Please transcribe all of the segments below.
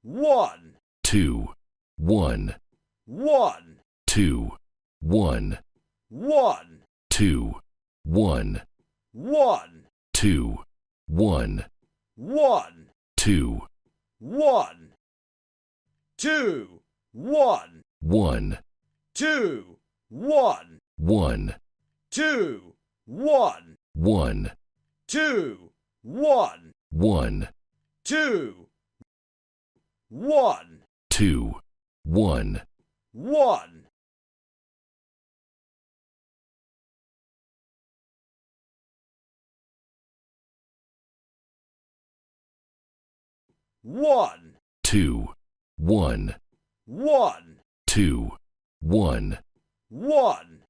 1, 2, 1, 1, 2, 1, 1, 2, 1, 1, 2, 1, 1, 2, 1, 2, 1, 1, 2, 1, 1, 2, 1, 1, 2, 1, 1, 2, 1, 2, 1, 1, 1, 2, 1, 1, 2, 1, 1,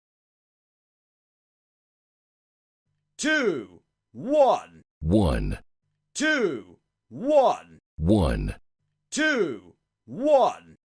2, 1, 1, 2, 1, 1, 2, 1,